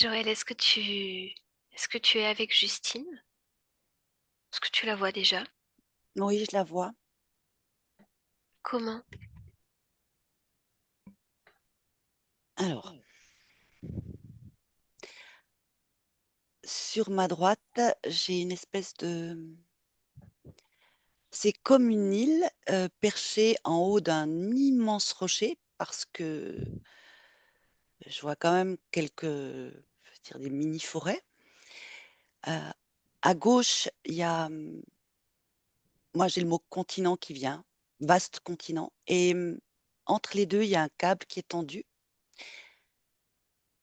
Joël, est-ce que tu es avec Justine? Est-ce que tu la vois déjà? Oui, je la vois. Comment? Alors, sur ma droite, j'ai une espèce de... C'est comme une île perchée en haut d'un immense rocher parce que je vois quand même quelques, je veux dire, des mini-forêts. Euh, à gauche, il y a, moi j'ai le mot continent qui vient, vaste continent. Et entre les deux, il y a un câble qui est tendu.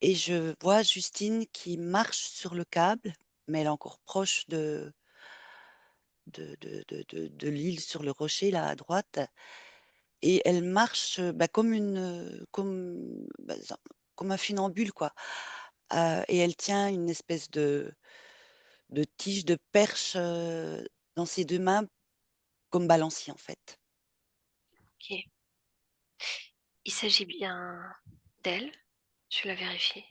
Et je vois Justine qui marche sur le câble, mais elle est encore proche de l'île sur le rocher, là, à droite. Et elle marche bah, comme un funambule, quoi. Et elle tient une espèce de tige de perche dans ses deux mains, comme balancier, en fait. Ok. Il s'agit bien d'elle. Tu l'as vérifié.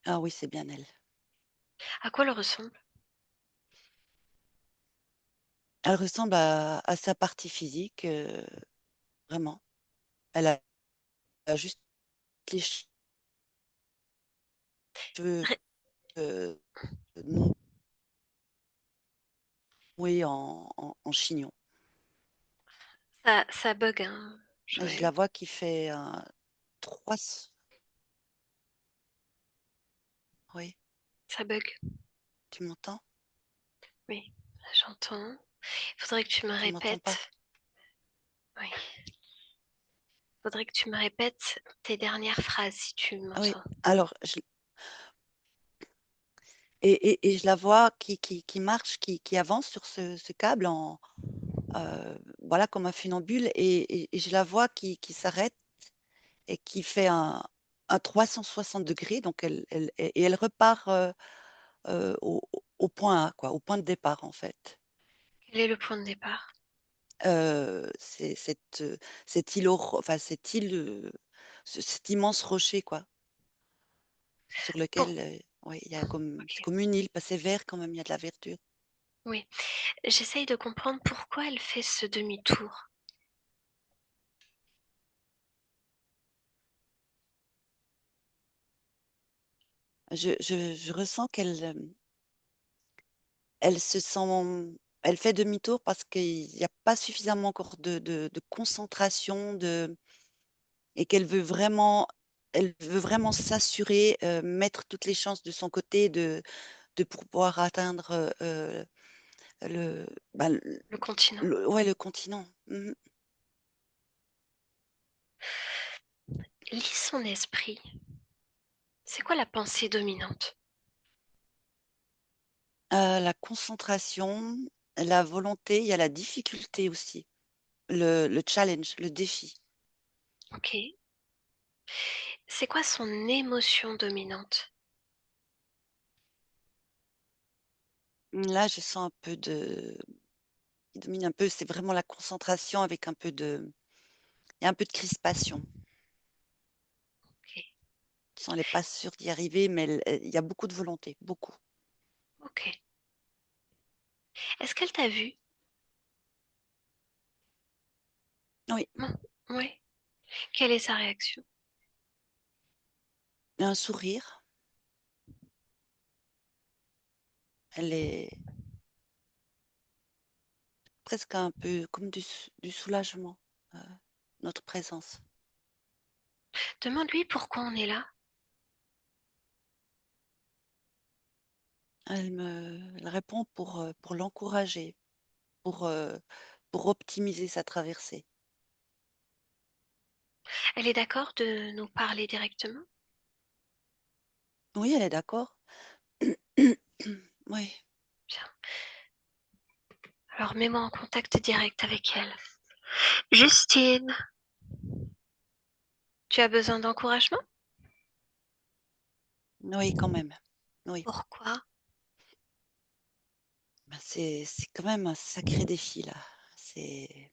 Ah oui, c'est bien elle. À quoi elle ressemble? Elle ressemble à sa partie physique, vraiment. Elle a juste les cheveux Ré- euh, noués en chignon. ça bug, hein, Je Joël. la vois qui fait un 3. Oui, Ça bug. tu m'entends? Oui, j'entends. Il faudrait que tu me Tu m'entends pas? répètes. Oui. Il faudrait que tu me répètes tes dernières phrases si tu Ah oui, m'entends. alors, et je la vois qui marche, qui avance sur ce câble voilà, comme un funambule, et je la vois qui s'arrête et qui fait un 360 degrés, donc et elle repart au point A, quoi, au point de départ, en fait. Quel est le point de départ? C'est cette île, enfin, cette île, cet immense rocher, quoi, sur Bon, lequel, ouais, il y a comme, c'est ok. comme une île, pas c'est vert quand même, il y a de la verdure. Oui. J'essaye de comprendre pourquoi elle fait ce demi-tour. Je ressens elle se sent, elle fait demi-tour parce qu'il n'y a pas suffisamment encore de concentration, et elle veut vraiment s'assurer, mettre toutes les chances de son côté de pouvoir atteindre le, bah, Le continent. ouais, le continent. Mhm. Lis son esprit. C'est quoi la pensée dominante? La concentration, la volonté, il y a la difficulté aussi, le challenge, le défi. Ok. C'est quoi son émotion dominante? Là, je sens un peu qui domine un peu, c'est vraiment la concentration avec il y a un peu de crispation. Ok. Je sens elle n'est pas sûre d'y arriver, mais il y a beaucoup de volonté, beaucoup. Ok. Est-ce qu'elle t'a vu? Oui, Non. Oui. Quelle est sa réaction? un sourire. Elle est presque un peu comme du soulagement, euh, notre présence. Demande-lui pourquoi on est là. Elle répond pour l'encourager, pour, euh, pour optimiser sa traversée. Elle est d'accord de nous parler directement? Oui, elle est d'accord. Oui, Bien. Alors mets-moi en contact direct avec elle. Justine, tu as besoin d'encouragement? oui, quand même. Oui. Pourquoi? Ben, c'est quand même un sacré défi là. C'est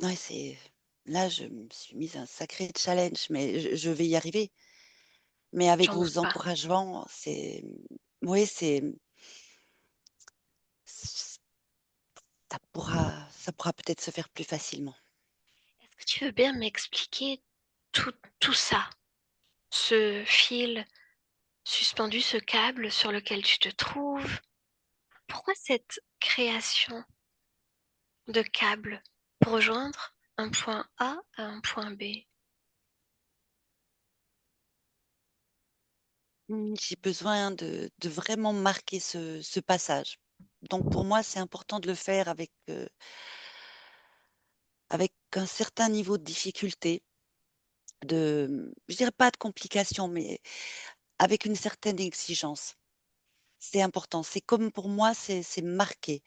Ouais, là je me suis mise un sacré challenge, mais je vais y arriver. Mais avec J'en doute vos pas. encouragements, oui, ça pourra peut-être se faire plus facilement. Est-ce que tu veux bien m'expliquer tout ça? Ce fil suspendu, ce câble sur lequel tu te trouves? Pourquoi cette création de câble pour rejoindre un point A à un point B? J'ai besoin de vraiment marquer ce passage. Donc pour moi, c'est important de le faire avec un certain niveau de difficulté, je dirais pas de complication, mais avec une certaine exigence. C'est important. C'est comme pour moi, c'est marqué.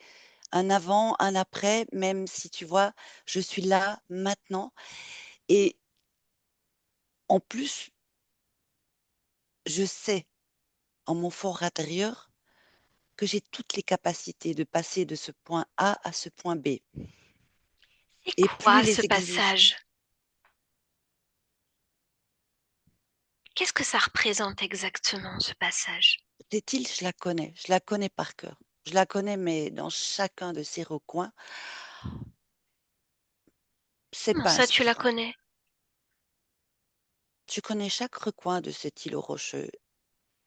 Un avant, un après, même si tu vois, je suis là maintenant. Et en plus, je sais en mon fort intérieur que j'ai toutes les capacités de passer de ce point A à ce point B. C'est Et plus quoi ce les exigences, passage? Qu'est-ce que ça représente exactement, ce passage? dit-il, je la connais par cœur. Je la connais, mais dans chacun de ses recoins, c'est Comment pas ça, tu la inspirant. connais? Je connais chaque recoin de cet îlot rocheux.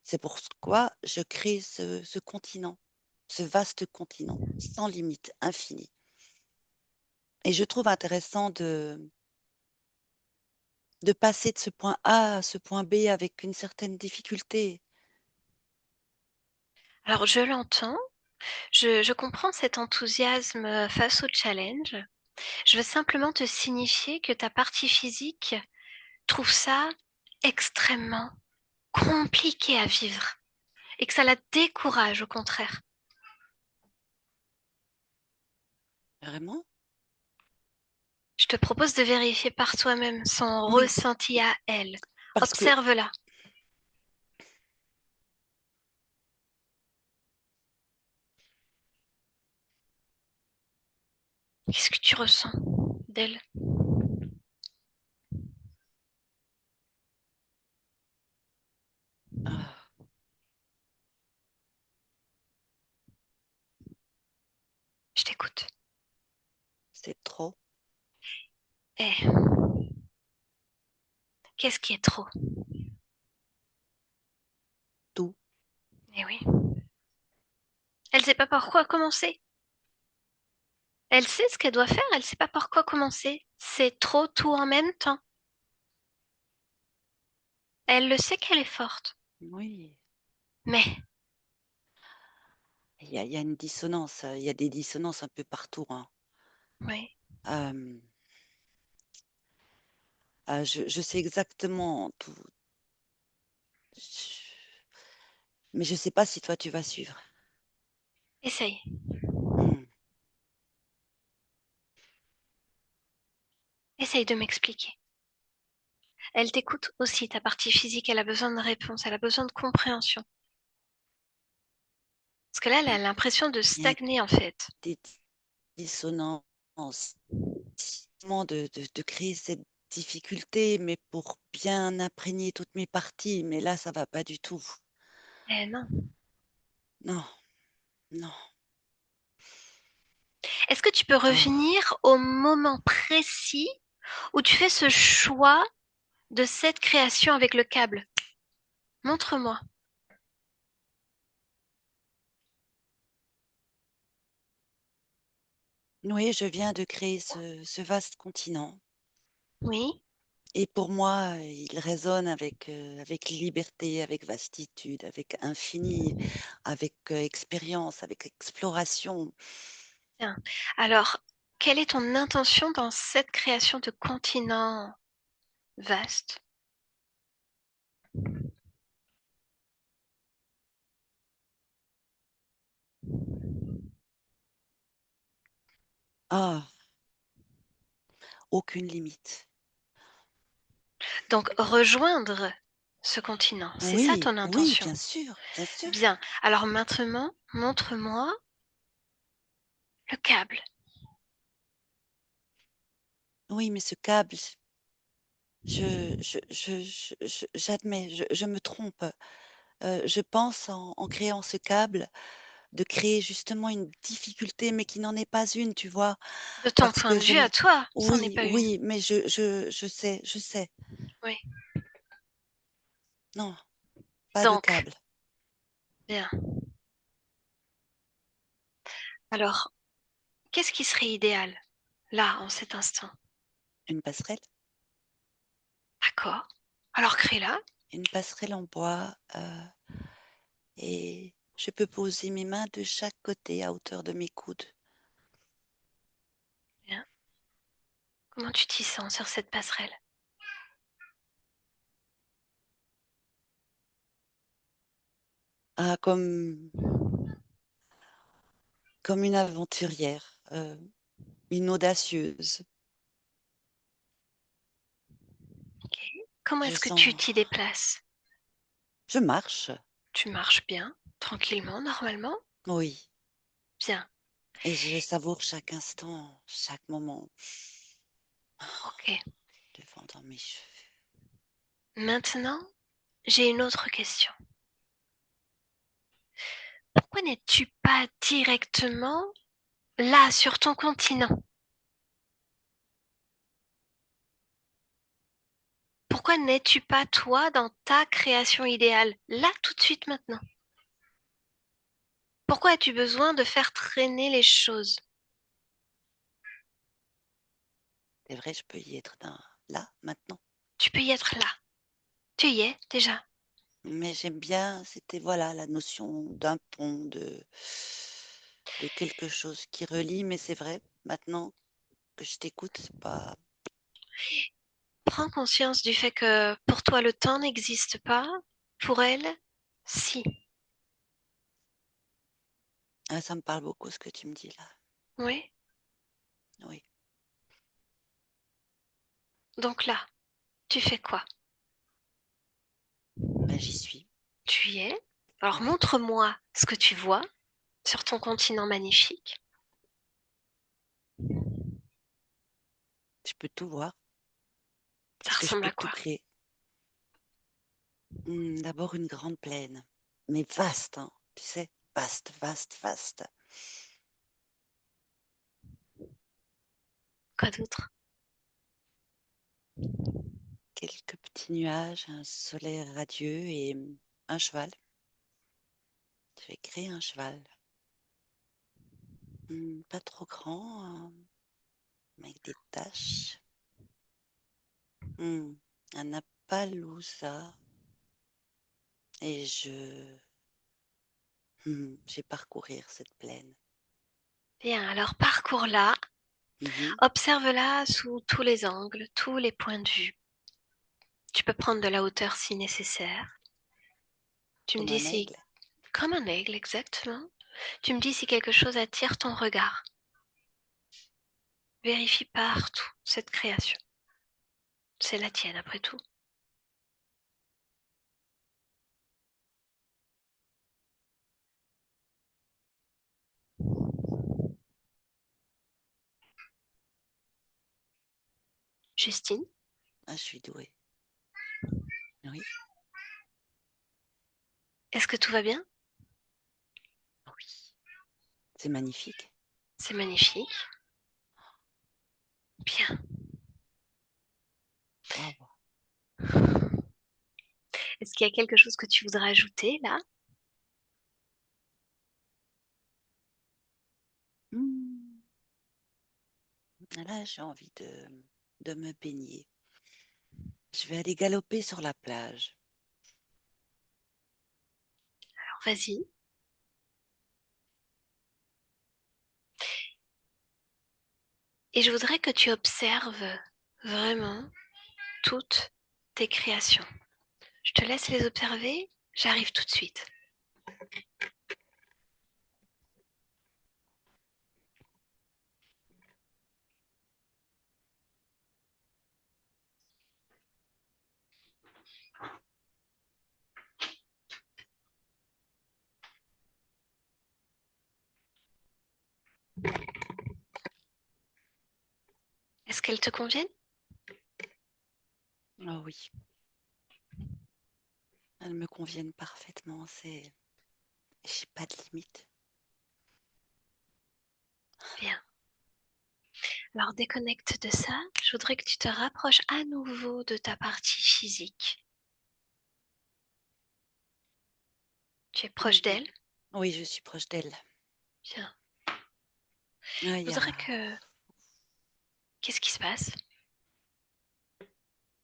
C'est pourquoi je crée ce continent, ce vaste continent, sans limite, infini. Et je trouve intéressant de passer de ce point A à ce point B avec une certaine difficulté. Alors, je l'entends, je comprends cet enthousiasme face au challenge. Je veux simplement te signifier que ta partie physique trouve ça extrêmement compliqué à vivre et que ça la décourage au contraire. Vraiment? Je te propose de vérifier par toi-même son Oui, ressenti à elle. parce que Observe-la. Qu'est-ce que tu ressens d'elle? ah, Je t'écoute. c'est trop, Eh, qu'est-ce qui est trop? tout. Eh oui. Elle sait pas par quoi commencer. Elle sait ce qu'elle doit faire, elle sait pas par quoi commencer. C'est trop tout en même temps. Elle le sait qu'elle est forte. Oui, Mais, il y a une dissonance, il y a des dissonances un peu partout, hein. oui. Euh, je sais exactement tout, mais je sais pas si toi tu vas suivre. Essaye. Hmm. Essaye de m'expliquer. Elle t'écoute aussi, ta partie physique, elle a besoin de réponse, elle a besoin de compréhension. Parce que là, elle a Il l'impression de y a stagner en fait. des dissonances, de créer cette difficulté, mais pour bien imprégner toutes mes parties. Mais là, ça va pas du tout. Eh non. Non, non. Est-ce que tu peux Ah, revenir au moment précis où tu fais ce choix de cette création avec le câble? Montre-moi. oui, je viens de créer ce vaste continent. Oui. Et pour moi, il résonne avec liberté, avec vastitude, avec infini, avec expérience, avec exploration. Bien. Alors, quelle est ton intention dans cette création de continent vaste? Ah, aucune limite. Donc, rejoindre ce continent, c'est ça Oui, ton oui, intention. bien sûr, bien sûr. Bien. Alors maintenant, montre-moi le câble. Oui, mais ce câble, j'admets, je me trompe. Je pense en créant ce câble de créer justement une difficulté, mais qui n'en est pas une, tu vois? De ton Parce point que de vue à toi, c'en n'est oui, pas une. oui, mais je sais, je sais. Oui. Non, pas de Donc, câble. bien. Alors, qu'est-ce qui serait idéal, là, en cet instant? Une passerelle? D'accord. Alors, crée-la. Une passerelle en bois, et je peux poser mes mains de chaque côté à hauteur de mes coudes. Bien. Comment tu t'y sens sur cette passerelle? Ah, comme une aventurière, une audacieuse. Ok. Comment Je est-ce que tu sens t'y déplaces? je marche, Tu marches bien, tranquillement, normalement? oui, Bien. et je savoure chaque instant, chaque moment Ok. devant dans mes cheveux. Maintenant, j'ai une autre question. Pourquoi n'es-tu pas directement là, sur ton continent? Pourquoi n'es-tu pas toi dans ta création idéale, là, tout de suite, maintenant? Pourquoi as-tu besoin de faire traîner les choses? C'est vrai, je peux y être là, maintenant. Tu peux y être là. Tu y es déjà. Mais j'aime bien, c'était voilà la notion d'un pont, de quelque chose qui relie, mais c'est vrai, maintenant que je t'écoute, c'est pas. Prends conscience du fait que pour toi, le temps n'existe pas. Pour elle, si. Ah, ça me parle beaucoup ce que tu me dis là. Oui. Oui, Donc là, tu fais quoi? ben, j'y suis. Tu y es. Alors Oui, montre-moi ce que tu vois sur ton continent magnifique. je peux tout voir Ça parce que je ressemble peux à tout quoi? créer. D'abord une grande plaine, mais vaste, hein, tu sais, vaste, vaste, vaste. Quoi d'autre? Quelques petits nuages, un soleil radieux et un cheval. Je vais créer un cheval. Pas trop grand, avec des taches. Hmm, un Appaloosa. Et je vais parcourir cette plaine. Bien, alors parcours-la, Mhm. observe-la sous tous les angles, tous les points de vue. Tu peux prendre de la hauteur si nécessaire. Tu me Comme dis un si, aigle. comme un aigle exactement, tu me dis si quelque chose attire ton regard. Vérifie partout cette création. C'est la tienne après tout. Justine, Ah, je suis douée. Oui, est-ce que tout va bien? oui. C'est magnifique. C'est magnifique. Bien. Waouh. Est-ce qu'il y a quelque chose que tu voudrais ajouter là? Hmm. Là, j'ai envie de me baigner. Je vais aller galoper sur la plage. Alors vas-y. Et je voudrais que tu observes vraiment toutes tes créations. Je te laisse les observer. J'arrive tout de suite. Est-ce qu'elles te conviennent? Ah oui, elles me conviennent parfaitement. J'ai pas de limite. Bien. Alors déconnecte de ça. Je voudrais que tu te rapproches à nouveau de ta partie physique. Tu es proche Mhm. d'elle? Oui, je suis proche d'elle. Bien. Ah, Je voudrais que... Qu'est-ce qui se passe?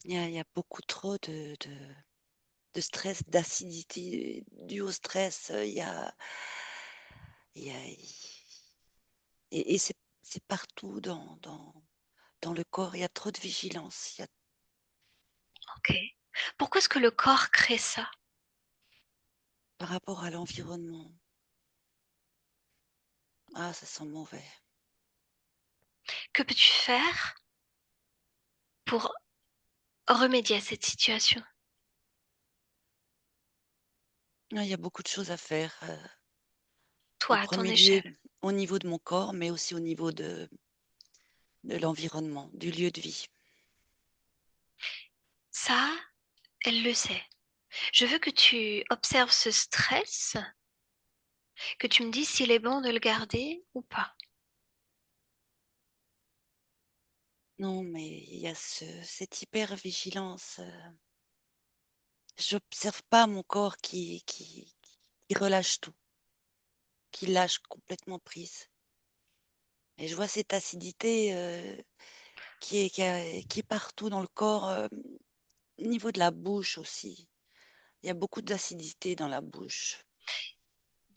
il y a beaucoup trop de stress, d'acidité dû au stress. Il y a- et c'est partout dans le corps. Il y a trop de vigilance. Ok. Pourquoi est-ce que le corps crée ça? Par rapport à l'environnement. Ah, ça sent mauvais. Que peux-tu faire pour remédier à cette situation? Ah, il y a beaucoup de choses à faire. En Toi, à ton premier lieu, échelle. au niveau de mon corps, mais aussi au niveau de l'environnement, du lieu de vie. Ça, elle le sait. Je veux que tu observes ce stress, que tu me dises s'il est bon de le garder ou pas. Non, mais il y a cette hyper-vigilance. J'observe pas mon corps qui relâche tout, qui lâche complètement prise. Et je vois cette acidité qui est partout dans le corps, au niveau de la bouche aussi. Il y a beaucoup d'acidité dans la bouche.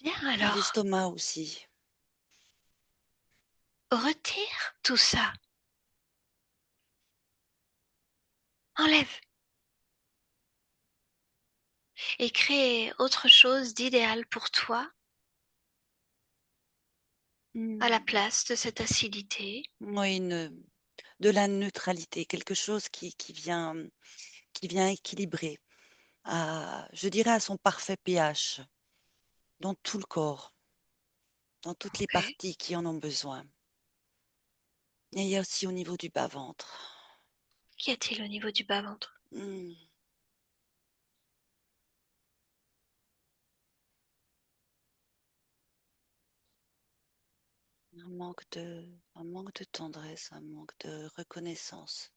Bien Et alors, l'estomac aussi. retire tout ça. Enlève et crée autre chose d'idéal pour toi à la Hmm. place de cette acidité. Oui, de la neutralité, quelque chose qui vient équilibrer, je dirais à son parfait pH, dans tout le corps, dans toutes les Ok. parties qui en ont besoin. Et il y a aussi au niveau du bas-ventre. Qu'y a-t-il au niveau du bas-ventre? Hmm. Un manque de tendresse, un manque de reconnaissance,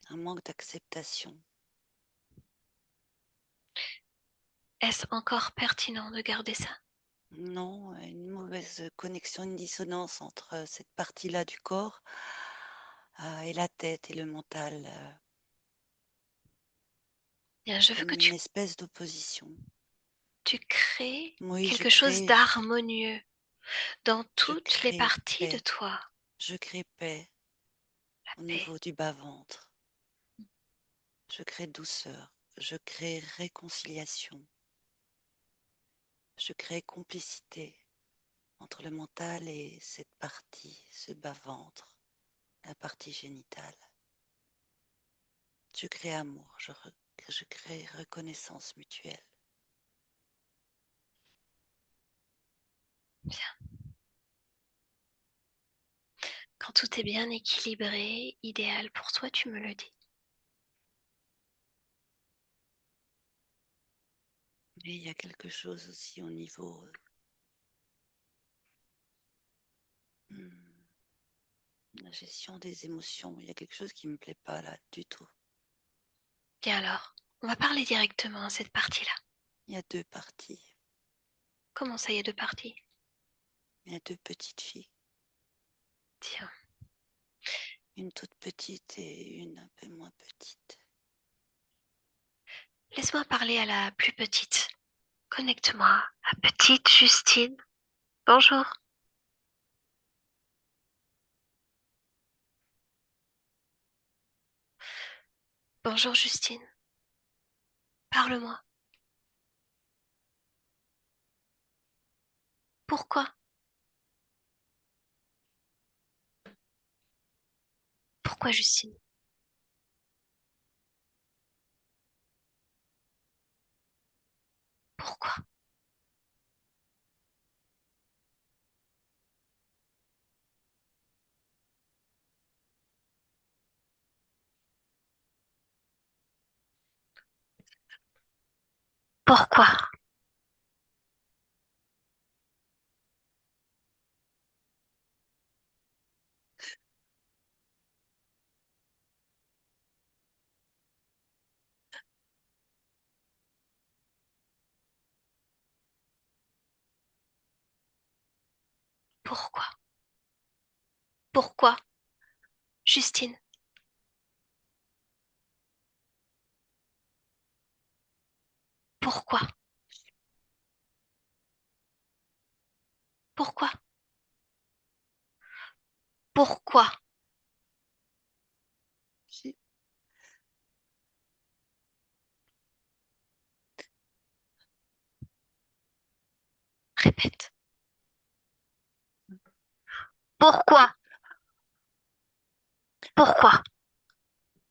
un manque d'acceptation. Est-ce encore pertinent de garder ça? Non, une mauvaise connexion, une dissonance entre cette partie-là du corps et la tête et le mental, Bien, je veux comme que une espèce d'opposition. tu crées Oui, quelque chose d'harmonieux dans je toutes les crée parties de paix, toi. je crée paix La au paix. niveau du bas-ventre. Je crée douceur, je crée réconciliation, je crée complicité entre le mental et cette partie, ce bas-ventre, la partie génitale. Je crée amour, je crée reconnaissance mutuelle. Bien. Quand tout est bien équilibré, idéal pour toi, tu me le dis. Mais il y a quelque chose aussi au niveau la gestion des émotions. Il y a quelque chose qui me plaît pas là du tout. Bien alors, on va parler directement à cette partie-là. Il y a deux parties. Comment ça, il y a deux parties? Il y a deux petites filles. Tiens, Une toute petite et une un peu moins petite. laisse-moi parler à la plus petite. Connecte-moi à petite Justine. Bonjour. Bonjour Justine. Parle-moi. Pourquoi? Pourquoi Justine? Pourquoi? Pourquoi? Pourquoi? Pourquoi? Justine, pourquoi? Pourquoi? Pourquoi? J'ai Répète. Pourquoi? Pourquoi?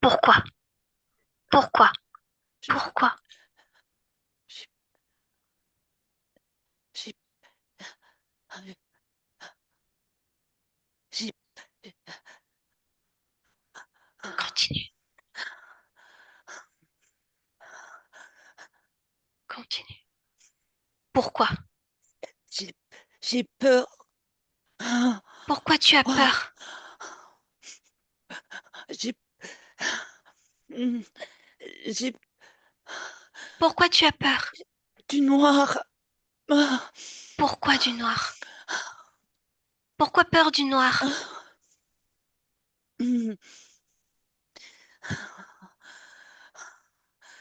Pourquoi? Pourquoi? j'ai- Pourquoi? j'ai- j'ai- j'ai- Continue, continue. Pourquoi? j'ai- j'ai peur. Pourquoi tu as Oh, peur? j'ai hmm, j'ai Pourquoi tu as peur? du noir. Ah, Pourquoi du noir? Pourquoi peur du noir? ah, hmm,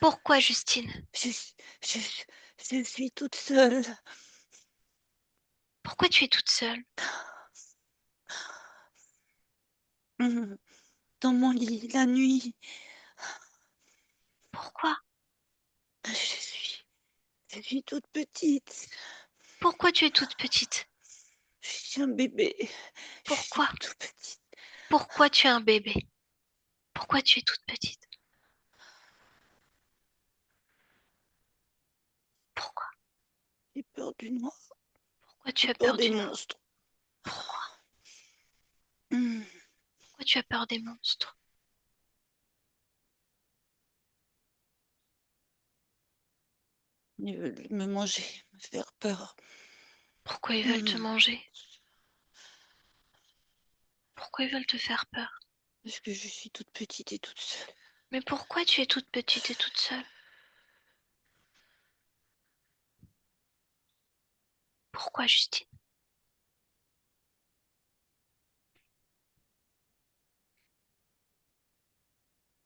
Pourquoi, Justine? Je, je, je suis toute seule. Pourquoi tu es toute seule? Hmm, Dans mon lit, la nuit. Pourquoi? Je suis toute petite. Pourquoi tu es toute petite? Je suis un bébé. Je suis Pourquoi? toute petite. Pourquoi tu es un bébé? Pourquoi tu es toute petite? Pourquoi? J'ai peur du noir. Pourquoi J'ai tu as peur peur des du noir? monstres. Pourquoi? Hmm, Pourquoi tu as peur des monstres? Ils veulent me manger, me faire peur. Pourquoi ils veulent te Hmm, manger? Pourquoi ils veulent te faire peur? Parce que je suis toute petite et toute seule. Mais pourquoi tu es toute petite et toute seule? Pourquoi, Justine?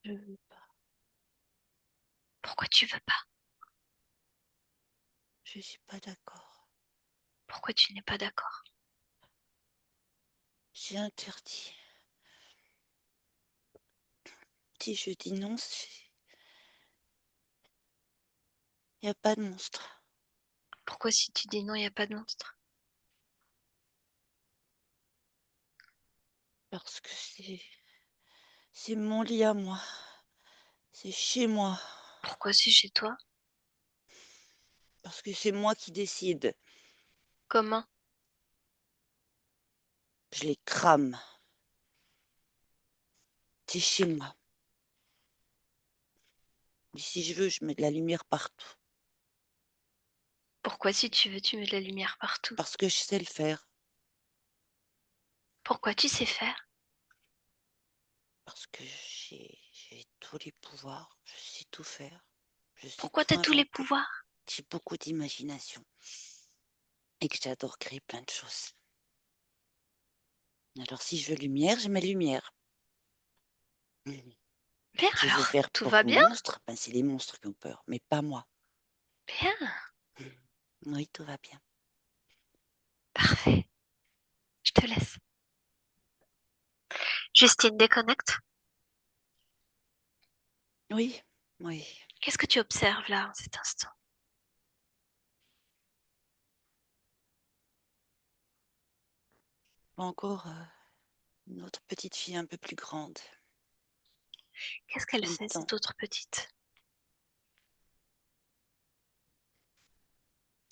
Je veux pas. Pourquoi tu veux pas? Je suis pas d'accord. Pourquoi tu n'es pas d'accord? J'ai interdit. Si je dis non, il n'y a pas de monstre. Pourquoi si tu dis non, il n'y a pas de monstre? Parce que c'est mon lit à moi. C'est chez moi. Pourquoi c'est chez toi? Parce que c'est moi qui décide. Comment? Je les crame. C'est chez moi. Et si je veux, je mets de la lumière partout. Pourquoi si tu veux, tu mets de la lumière partout? Parce que je sais le faire. Pourquoi tu sais faire? Parce que j'ai tous les pouvoirs. Je sais tout faire. Je sais Pourquoi tout tu as tous les inventer. pouvoirs? J'ai beaucoup d'imagination. Et que j'adore créer plein de choses. Alors si je veux lumière, je mets lumière. Mhm. Bien Si je veux alors, faire tout peur va aux bien? monstres, ben c'est les monstres qui ont peur, mais pas moi. Bien, Mhm. Oui, tout va bien. parfait. Je te laisse. Justine, déconnecte. Oui, oui. Qu'est-ce que tu observes là en cet instant? Encore une autre petite fille un peu plus grande Qu'est-ce qui qu'elle me fait, tend. cette autre petite?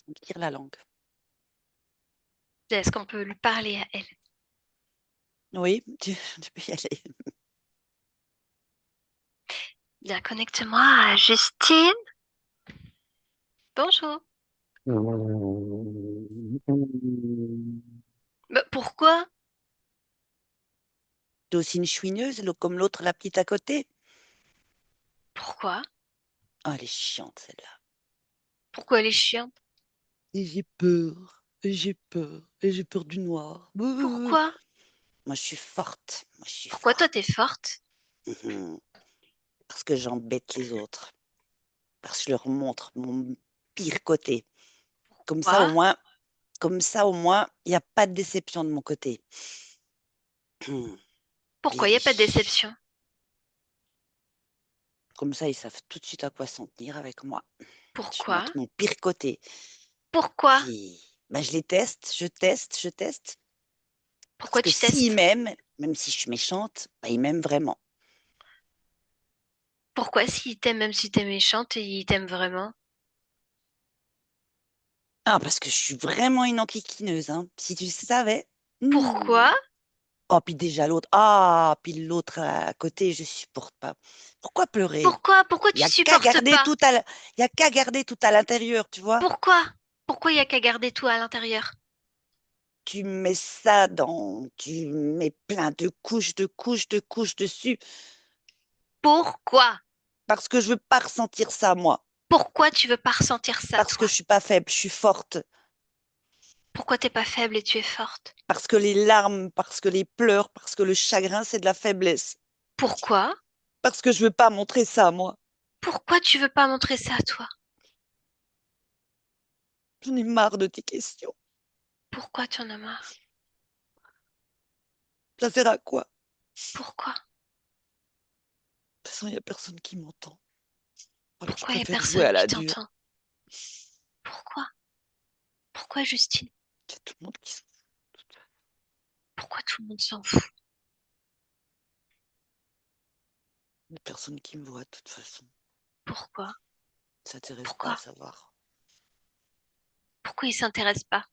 Elle me tire la langue. Est-ce qu'on peut lui parler à elle? Oui, tu peux y aller. Bien, connecte-moi à Justine. Bonjour. T'es Bah, pourquoi? aussi une chouineuse, comme l'autre, la petite à côté. Pourquoi? Ah, elle est chiante, celle-là. Pourquoi elle est chiante? Et j'ai peur, et j'ai peur, et j'ai peur du noir. Pourquoi? Moi, je suis forte. Moi, je suis Pourquoi toi t'es forte. forte? Mhm. Parce que j'embête les autres. Parce que je leur montre mon pire côté. Comme ça, au Quoi? moins, il n'y a pas de déception de mon côté. Pourquoi y a pas de Et déception? comme ça, ils savent tout de suite à quoi s'en tenir avec moi. Je Pourquoi? montre mon pire côté. Pourquoi? Puis, bah, je les teste, je teste, je teste. Parce Pourquoi que tu s'ils testes? m'aiment, même si je suis méchante, bah, ils m'aiment vraiment. Pourquoi s'il t'aime même si t'es méchante, il t'aime vraiment? Ah, parce que je suis vraiment une enquiquineuse, hein. Si tu savais. Hmm. Pourquoi? Oh, puis déjà l'autre. Ah, puis l'autre à côté, je supporte pas. Pourquoi pleurer? Pourquoi? Pourquoi Il y tu a qu'à supportes garder pas? tout à l'- il y a qu'à garder tout à l'intérieur, tu vois. Pourquoi? Pourquoi y a qu'à garder tout à l'intérieur? Tu mets ça dans, tu mets plein de couches, de couches, de couches dessus, Pourquoi? parce que je veux pas ressentir ça, moi. Pourquoi tu veux pas ressentir ça, Parce que toi? je suis pas faible, je suis forte. Pourquoi t'es pas faible et tu es forte? Parce que les larmes, parce que les pleurs, parce que le chagrin, c'est de la faiblesse. Pourquoi? Parce que je veux pas montrer ça, moi. Pourquoi tu veux pas montrer ça, toi? J'en ai marre de tes questions. Pourquoi tu en as marre? Ça sert à quoi? Pourquoi? De toute façon, il y a personne qui m'entend. Alors je Pourquoi y a préfère jouer personne à qui la dure. t'entend? Pourquoi? Pourquoi, Justine? Il y a tout le monde qui s'en fout. Pourquoi tout le monde s'en fout? Il y a personne qui me voit, de toute façon. Pourquoi? Ça t'intéresse pas à Pourquoi? savoir. Pourquoi ils s'intéressent pas?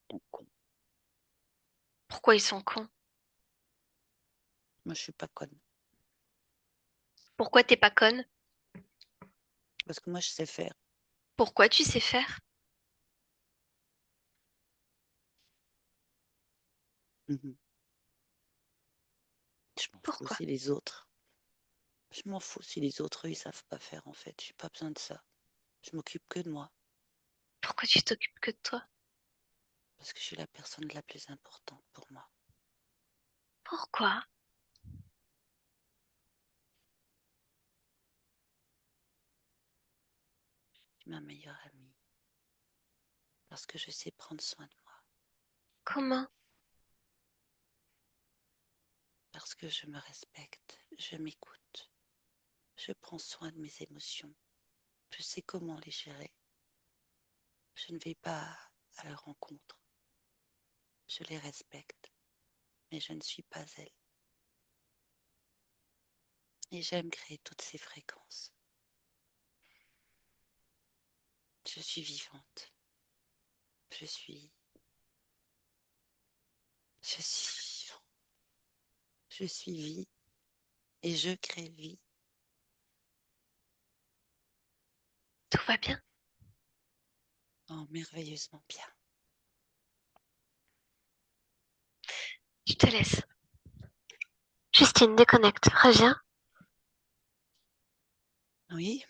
Ton con. Pourquoi ils sont cons? Moi, je suis pas conne. Pourquoi t'es pas conne? Parce que moi, je sais faire. Pourquoi tu sais faire? Mhm. Je m'en fous Pourquoi? si les autres. Je m'en fous si les autres, eux, ils savent pas faire, en fait. J'ai pas besoin de ça. Je m'occupe que de moi. Pourquoi tu t'occupes que de toi? Parce que je suis la personne la plus importante pour moi. Pourquoi? Je suis ma meilleure amie. Parce que je sais prendre soin de moi. Comment? Parce que je me respecte. Je m'écoute. Je prends soin de mes émotions. Je sais comment les gérer. Je ne vais pas à leur rencontre. Je les respecte. Mais je ne suis pas elle. Et j'aime créer toutes ces fréquences. Je suis vivante. Je suis. Je suis vivant. Je suis vie. Et je crée vie. Tout va bien? Oh, merveilleusement bien. Je te laisse. Justine, déconnecte. Reviens. Oui,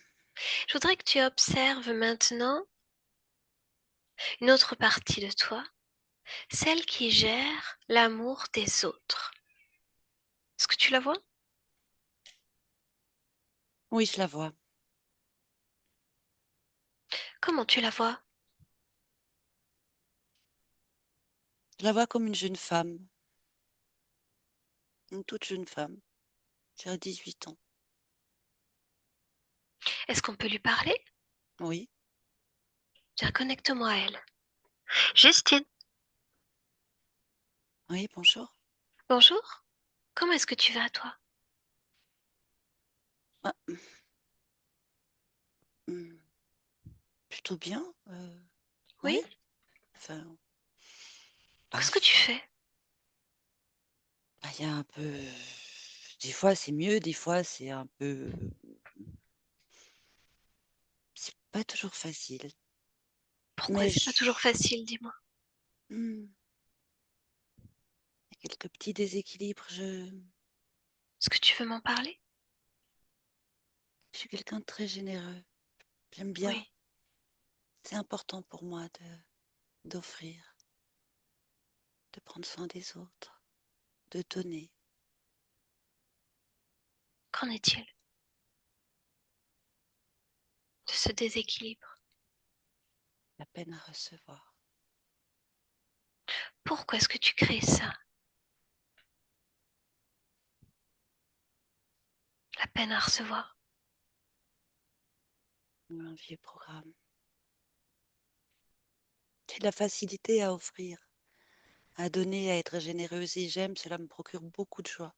Je voudrais que tu observes maintenant une autre partie de toi, celle qui gère l'amour des autres. Est-ce que tu la vois? oui, je la vois. Comment tu la vois? Je la vois comme une jeune femme. Une toute jeune femme. J'ai 18 ans. Est-ce qu'on peut lui parler? Oui, Viens, connecte-moi à elle. Justine, oui, bonjour. bonjour. Comment est-ce que tu vas, toi? Ah, hmm, plutôt bien. Oui? Ouais. Enfin, bah, Qu'est-ce que tu fais? bah, il y a un peu. Des fois, c'est mieux, des fois, c'est un peu... C'est pas toujours facile. Pourquoi Mais c'est pas toujours facile, dis-moi. Hmm, il y a quelques petits déséquilibres. Est-ce que tu veux m'en parler? Je suis quelqu'un de très généreux. J'aime bien. Oui. C'est important pour moi d'offrir, de prendre soin des autres, de donner. Qu'en est-il de ce déséquilibre? La peine à recevoir. Pourquoi est-ce que tu crées ça? La peine à recevoir. Un vieux programme. J'ai de la facilité à offrir, à donner, à être généreuse et j'aime. Cela me procure beaucoup de joie.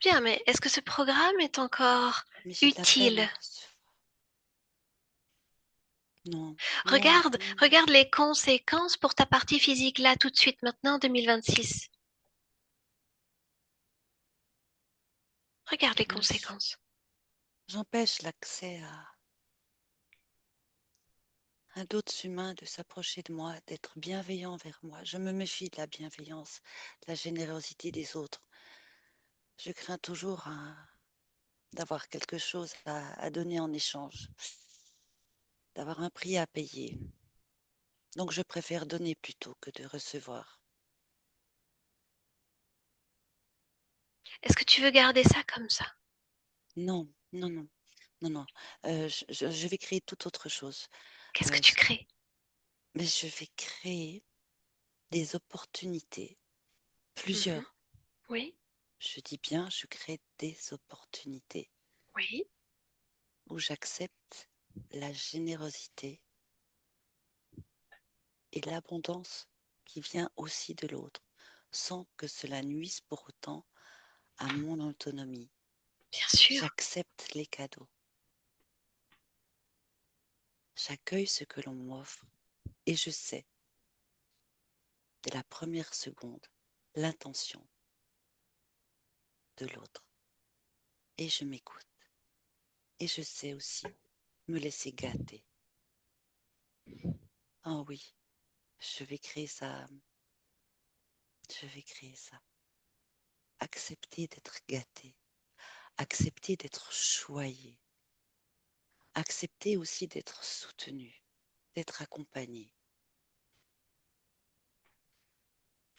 Bien, mais est-ce que ce programme est encore Mais j'ai de la peine à utile? recevoir. Non, non, Regarde, regarde les conséquences pour ta partie physique là, tout de suite, maintenant, en 2026. Regarde les conséquences. j'empêche l'accès à d'autres humains de s'approcher de moi, d'être bienveillants envers moi. Je me méfie de la bienveillance, de la générosité des autres. Je crains toujours d'avoir quelque chose à donner en échange, d'avoir un prix à payer. Donc je préfère donner plutôt que de recevoir. Est-ce que tu veux garder ça comme ça? Non, non, non, non, non. Je vais créer toute autre chose. Qu'est-ce que Euh, tu crées? mais je vais créer des opportunités, Mhm. plusieurs. Oui, Je dis bien, je crée des opportunités oui, où j'accepte la générosité et l'abondance qui vient aussi de l'autre, sans que cela nuise pour autant à mon autonomie. bien sûr. J'accepte les cadeaux, j'accueille ce que l'on m'offre et je sais, dès la première seconde, l'intention de l'autre. Et je m'écoute. Et je sais aussi me laisser gâter. Ah oui, je vais créer ça. Je vais créer ça. Accepter d'être gâté. Accepter d'être choyé. Accepter aussi d'être soutenu, d'être accompagné.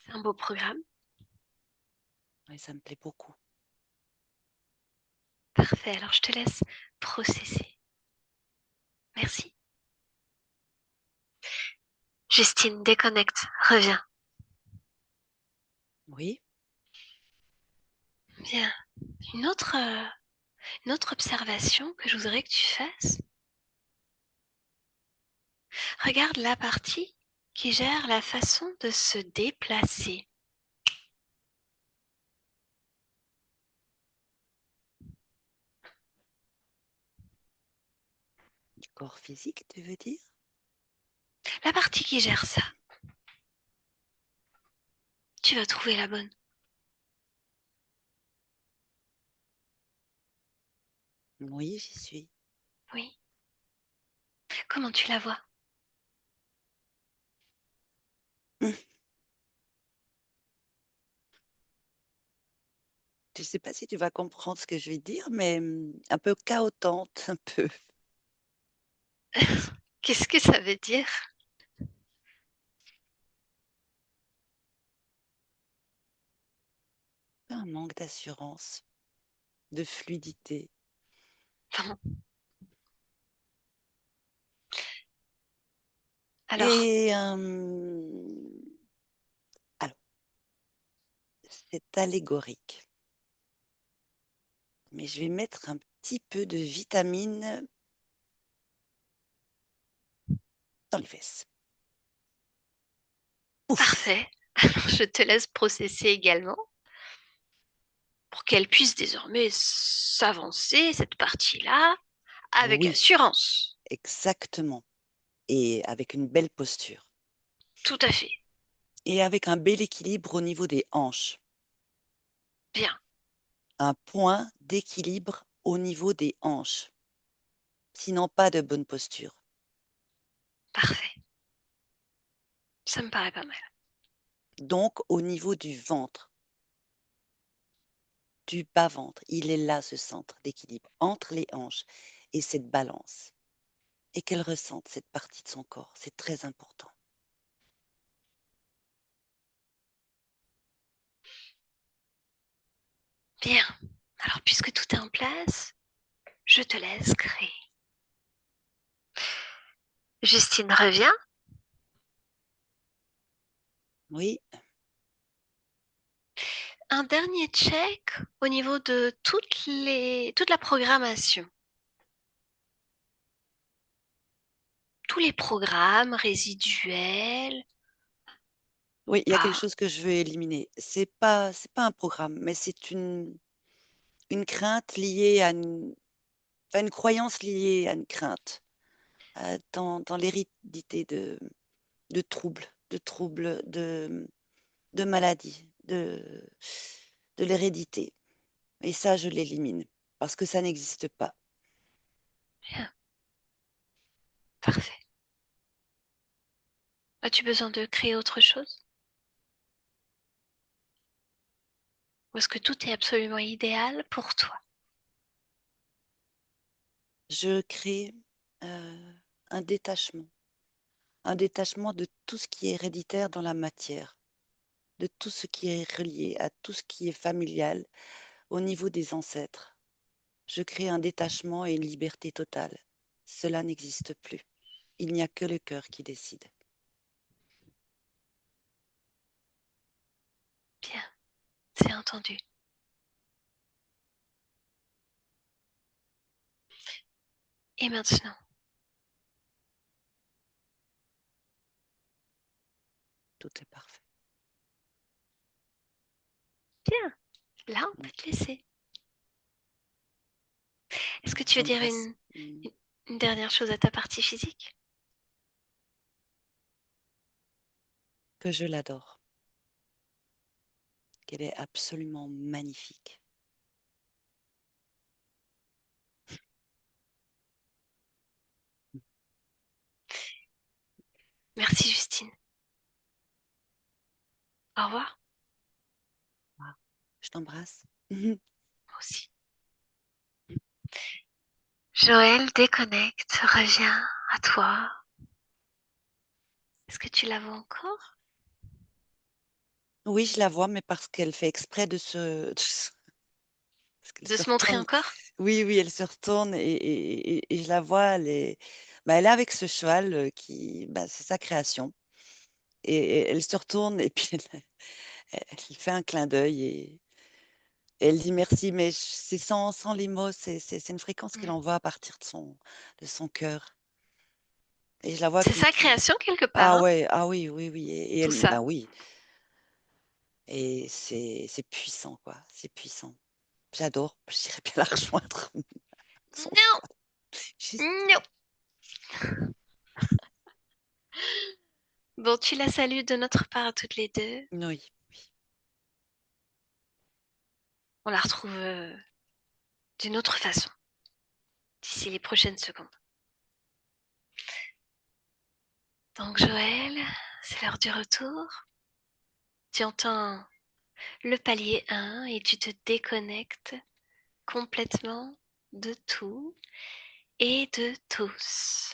C'est un beau programme. Et ça me plaît beaucoup. Parfait, alors je te laisse processer. Merci. Justine, déconnecte, reviens. Oui, Bien. Une autre observation que je voudrais que tu fasses. Regarde la partie qui gère la façon de se déplacer. du corps physique, tu veux dire? La partie qui gère ça. Tu vas trouver la bonne. Oui, j'y suis. Oui. Comment tu la vois? Je ne sais pas si tu vas comprendre ce que je vais dire, mais un peu chaotante, un peu. Qu'est-ce que ça veut dire? Un manque d'assurance, de fluidité. Bon. Alors, Et alors, c'est allégorique, mais je vais mettre un petit peu de vitamine dans les fesses. Ouf! parfait. Alors, je te laisse processer également pour qu'elle puisse désormais s'avancer, cette partie-là, avec Oui, assurance. exactement. Et avec une belle posture. Tout à fait. Et avec un bel équilibre au niveau des hanches. Bien. un point d'équilibre au niveau des hanches. Sinon, pas de bonne posture. Parfait. Ça me paraît pas mal. Donc, au niveau du ventre, du bas-ventre, il est là ce centre d'équilibre entre les hanches et cette balance. Et qu'elle ressente cette partie de son corps. C'est très important. Bien. Alors, puisque tout est en place, je te laisse créer. Justine revient. Oui, Un dernier check au niveau de toute la programmation. Tous les programmes résiduels, oui, il y a quelque pas. chose que je veux éliminer. C'est pas un programme, mais c'est une crainte liée à enfin, une croyance liée à une crainte dans l'hérédité de troubles, de maladies, de l'hérédité. Et ça, je l'élimine parce que ça n'existe pas. Bien, parfait. As-tu besoin de créer autre chose? Ou est-ce que tout est absolument idéal pour toi? Je crée un détachement, un détachement de tout ce qui est héréditaire dans la matière, de tout ce qui est relié à tout ce qui est familial au niveau des ancêtres. Je crée un détachement et une liberté totale. Cela n'existe plus. Il n'y a que le cœur qui décide. Bien, c'est entendu. Et maintenant? Tout est parfait. Bien, là, on Mm. peut te laisser. Est-ce que tu veux dire J'embrasse une dernière chose à ta partie physique? que je l'adore, qu'elle est absolument magnifique. Merci, Justine. Au revoir. Wow. Je t'embrasse. Moi aussi. Joël, déconnecte, reviens à toi. Est-ce que tu la vois encore? Oui, je la vois, mais parce qu'elle fait exprès parce qu'elle De se se montrer retourne. encore? Oui, oui, elle se retourne et je la vois, elle est avec ce cheval c'est sa création. Et elle se retourne et puis elle fait un clin d'œil et elle dit merci, mais c'est sans les mots, c'est une fréquence qu'elle Hmm. envoie à partir de son cœur. Et je la vois C'est sa qui... création quelque part, Ah hein, ouais, ah oui, oui, oui. Et tout elle, ça. bah oui. Et c'est puissant, quoi. C'est puissant. J'adore. J'irais bien la rejoindre. Son Non, cheval. Juste, non. Bon, tu la salues de notre part à toutes les deux. oui. On la retrouve d'une autre façon d'ici les prochaines secondes. Donc, Joël, c'est l'heure du retour. Tu entends le palier 1 et tu te déconnectes complètement de tout et de tous.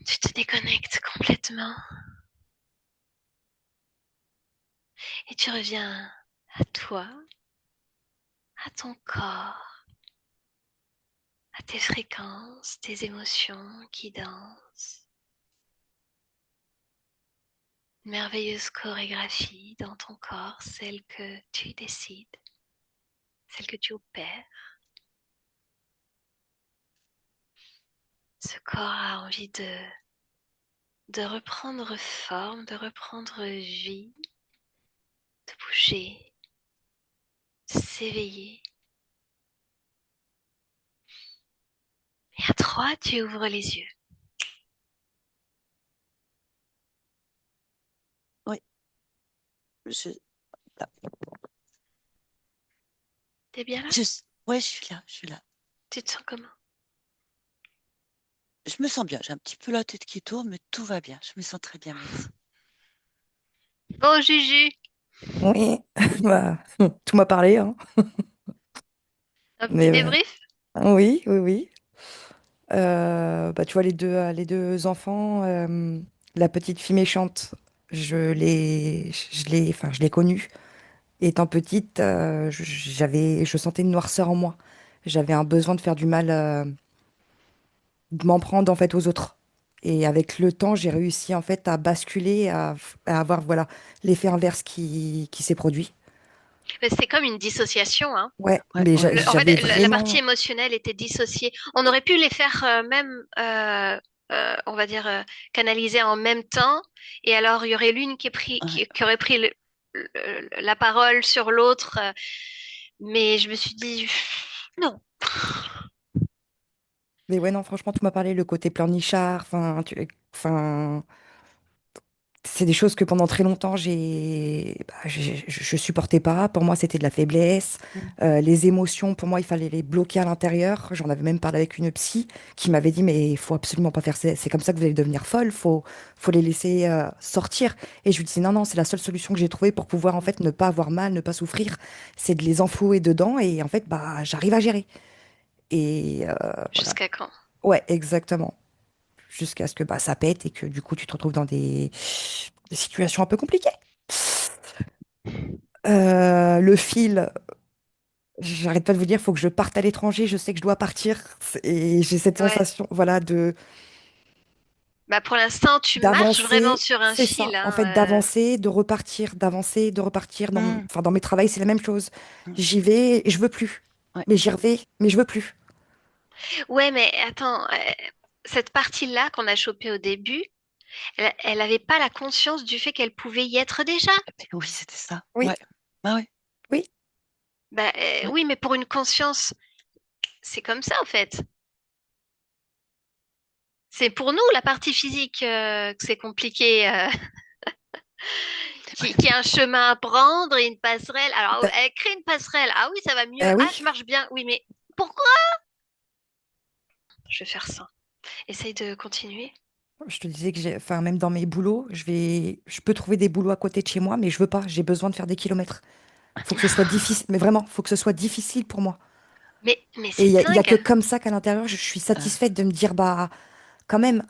Tu te déconnectes complètement et tu reviens à toi, à ton corps, à tes fréquences, tes émotions qui dansent. Une merveilleuse chorégraphie dans ton corps, celle que tu décides, celle que tu opères. Ce corps a envie de reprendre forme, de reprendre vie, de bouger, de s'éveiller. Et à 3, tu ouvres les yeux. Oui. Je, Là. T'es bien là? Je... Ouais, je suis là, je suis là. Tu te sens comment? Je me sens bien. J'ai un petit peu la tête qui tourne, mais tout va bien. Je me sens très bien, merci. Bon, Juju, Oui, bah, tout m'a parlé, hein. un petit Mais débrief? oui, oui, oui. Bah, tu vois, les deux enfants, la petite fille méchante, enfin, je l'ai connue. Étant petite, je sentais une noirceur en moi. J'avais un besoin de faire du mal, de m'en prendre en fait aux autres. Et avec le temps, j'ai réussi en fait à basculer, à avoir voilà l'effet inverse qui s'est produit. Mais c'est comme une dissociation, hein. Ouais, Ouais, mais ouais. En fait, j'avais la partie vraiment. émotionnelle était dissociée. On aurait pu les faire même, on va dire, canaliser en même temps. Et alors, il y aurait l'une Ouais. qui aurait pris la parole sur l'autre. Mais je me suis dit, non. Mais ouais, non, franchement, tu m'as parlé le côté pleurnichard. Enfin, c'est des choses que pendant très longtemps, je supportais pas. Pour moi, c'était de la faiblesse. Mm. Les émotions, pour moi, il fallait les bloquer à l'intérieur. J'en avais même parlé avec une psy qui m'avait dit, mais il faut absolument pas faire ça. C'est comme ça que vous allez devenir folle. Faut les laisser sortir. Et je lui disais, non, non, c'est la seule solution que j'ai trouvée pour pouvoir, en fait, ne pas avoir mal, ne pas souffrir. C'est de les enfouer dedans. Et en fait, bah, j'arrive à gérer. Et voilà. Jusqu'à quand? Ouais, exactement. Jusqu'à ce que bah, ça pète et que du coup, tu te retrouves dans des situations un peu compliquées. Le fil, j'arrête pas de vous dire, faut que je parte à l'étranger, je sais que je dois partir et j'ai cette Ouais. sensation, voilà, de Bah, pour l'instant, tu marches vraiment d'avancer, sur un c'est fil, ça, en hein. fait, d'avancer, de repartir, d'avancer, de repartir. Mm. Enfin, dans mes travails, c'est la même chose. Mm. J'y vais et je veux plus. Ouais. Mais j'y reviens, mais je veux plus. Ouais, mais attends, cette partie-là qu'on a chopée au début, elle avait pas la conscience du fait qu'elle pouvait y être déjà. Oui, c'était ça. Oui, Ouais. Ah ouais. oui, Bah, Ouais. oui, mais pour une conscience, c'est comme ça en fait. C'est pour nous la partie physique que c'est compliqué, qui a un chemin à prendre et une passerelle. Alors, bah, elle crée une passerelle. Ah oui, ça va mieux. Ah, oui. je marche bien. Oui, mais pourquoi? Je vais faire ça. Essaye de continuer. Je te disais que enfin, même dans mes boulots, je peux trouver des boulots à côté de chez moi, mais je veux pas. J'ai besoin de faire des kilomètres. Faut que ce soit difficile, mais vraiment, faut que ce soit difficile pour moi. Mais Et c'est il y a que dingue. comme ça qu'à l'intérieur, je suis Ah. satisfaite de me dire, bah, quand même,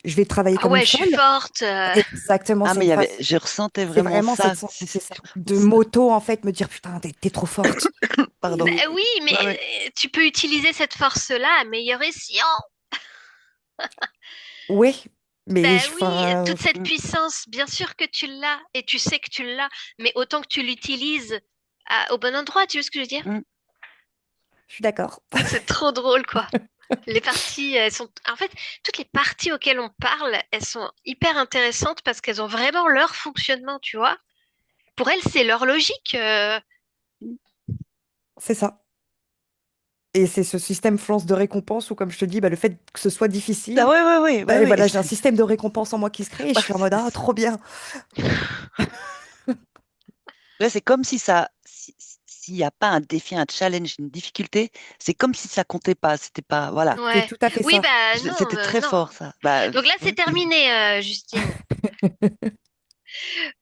je vais travailler Ah comme une ouais, je suis folle. forte. Exactement, Ah, c'est mais une phase. je ressentais C'est vraiment vraiment ça. c'est ça, Vraiment de ça. moto, en fait, me dire, putain, t'es trop forte. Pardon. Bah Et oui, mais Ouais, ouais. tu peux utiliser cette force-là à meilleur escient. ouais, mais Ben oui, enfin, toute cette Mm. puissance, bien sûr que tu l'as et tu sais que tu l'as, mais autant que tu l'utilises au bon endroit, tu vois ce que je veux dire? Mm. je suis d'accord. C'est trop drôle, quoi. Les parties, elles sont, en fait, toutes les parties auxquelles on parle, elles sont hyper intéressantes parce qu'elles ont vraiment leur fonctionnement, tu vois. Pour elles, c'est leur logique. C'est ça. Et c'est ce système flance de récompense où, comme je te dis, bah, le fait que ce soit difficile, Ah ouais, ouais, ouais, ouais, bah, et ouais. voilà, j'ai un système de récompense en moi qui se crée et je Ouais, suis en mode, ah, trop bien. là, c'est comme si ça, s'il n'y a pas un défi, un challenge, une difficulté, c'est comme si ça comptait pas. C'était pas, voilà. C'est Ouais. tout à fait Oui, ça. bah non, C'était très non. fort, ça. Bah, Donc là, c'est ouais. terminé, Justine.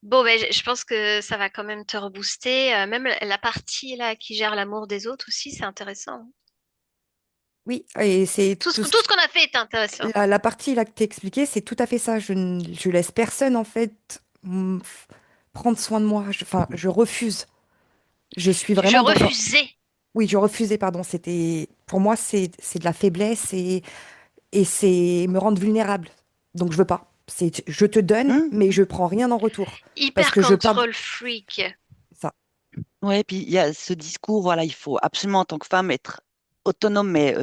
Bon, ben, je pense que ça va quand même te rebooster. Même la partie là qui gère l'amour des autres aussi, c'est intéressant. Oui, et c'est tout Tout ce qu'on a fait est intéressant. la partie là que t'es expliquée, c'est tout à fait ça. Je laisse personne en fait prendre soin de moi. Enfin, je refuse. Je suis Je vraiment dans un. refusais. Oui, je refusais, pardon. C'était pour moi, c'est de la faiblesse et c'est me rendre vulnérable. Donc je veux pas. C'est je te donne, Hum, mais je prends rien en retour parce Hyper que je pars control freak. ça. ouais, puis il y a ce discours, voilà, il faut absolument, en tant que femme, être autonome, mais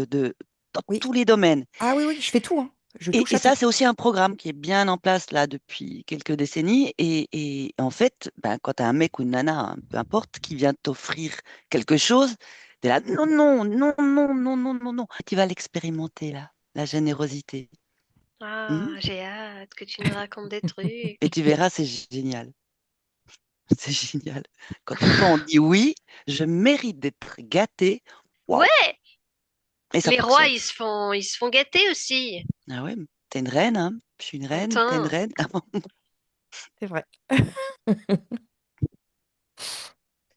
dans Oui. tous les domaines. Ah oui, oui, je fais tout, hein. Je touche Et à tout. ça, c'est aussi un programme qui est bien en place là depuis quelques décennies. Et en fait, ben, quand tu as un mec ou une nana, hein, peu importe, qui vient t'offrir quelque chose, tu es là, non, non, non, non, non, non, non, non. Tu vas l'expérimenter là, la générosité. Ah, Hmm. j'ai hâte que tu nous racontes des trucs. Et tu verras, c'est génial. C'est génial. Quand enfin on dit oui, je mérite d'être gâtée. Waouh! Ouais, Et ça les rois, fonctionne. ils se font gâter aussi. Ah ouais, t'es une reine, hein? Je suis une reine, t'es une Attends, reine. C'est vrai.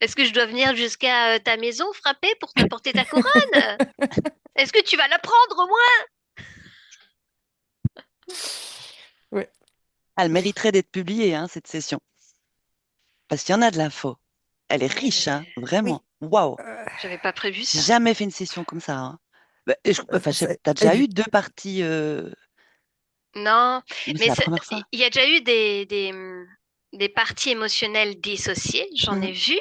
est-ce que je dois venir jusqu'à ta maison frapper pour t'apporter ta couronne? Est-ce que tu vas la prendre au moins? Ouais. Elle mériterait d'être publiée, hein, cette session. Parce qu'il y en a de l'info. Elle est Ouais, riche, mais hein, vraiment. Oui. Waouh! Euh, j'avais pas prévu J'ai ça. jamais fait une session comme ça, hein. Enfin, t'as et déjà eu deux parties, Non, mais c'est mais la première fois. il y a déjà eu des parties émotionnelles dissociées, j'en Mhm, ai vu,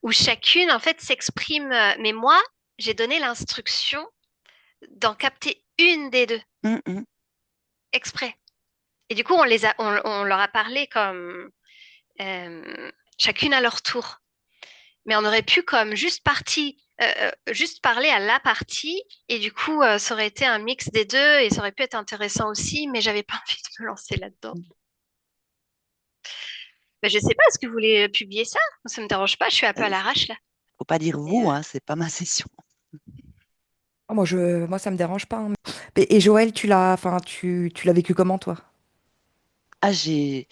où chacune, en fait, s'exprime. Mais moi, j'ai donné l'instruction d'en capter une des deux, mhm, mhm. exprès. Et du coup, on leur a parlé comme chacune à leur tour. Mais on aurait pu comme juste parler à la partie, et du coup, ça aurait été un mix des deux, et ça aurait pu être intéressant aussi, mais j'avais pas envie de me lancer là-dedans. Ben, je sais pas, est-ce que vous voulez publier ça? Ça me dérange pas, je suis un peu à Euh, l'arrache là. Faut pas dire Et, vous, hein, c'est pas ma session. moi, ça me dérange pas, hein. Et Joël, tu l'as vécu comment, toi? Ah, j'ai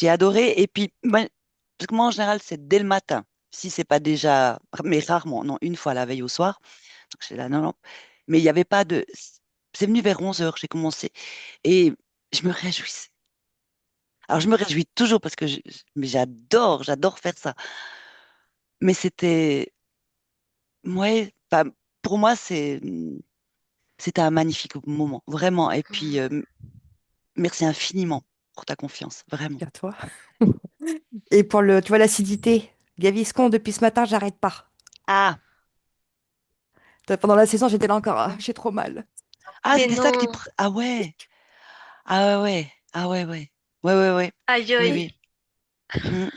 adoré. Et puis, parce que moi, en général, c'est dès le matin. Si c'est pas déjà, mais rarement, non, une fois la veille au soir. Donc, j'étais là, non, non. Mais il n'y avait pas de. C'est venu vers 11 heures, j'ai commencé. Et je me réjouissais. Alors, je me réjouis toujours parce que mais j'adore faire ça. Mais ouais, enfin, pour moi, c'était un magnifique moment, vraiment. Et puis, merci infiniment pour ta confiance, vraiment. À toi. Et pour tu vois, l'acidité, Gaviscon, depuis ce matin, j'arrête pas. Ah, Pendant la saison, j'étais là encore, ah, j'ai trop mal. mais c'était ça que tu. non, Ah ouais, ah ouais, ouais, ah ouais, ouais, ouais, ouais, ouais. aïe Oui, aïe. oui. Mm.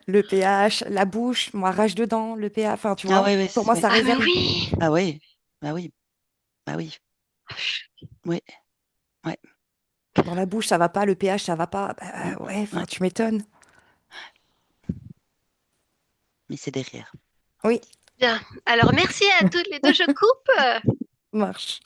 Le pH, la bouche, moi, rage dedans, le pH, enfin, tu Ah vois, ouais, ouais, pour moi, ouais. ça Ah mais réserve. oui. Ah ouais, bah oui, bah oui, oui, ouais, Dans la bouche, ça va pas, le pH, ça va pas. mm, Bah, ouais, enfin, ouais. tu m'étonnes. Mais c'est derrière. Oui, Bien. Alors merci à toutes les deux, je coupe. marche.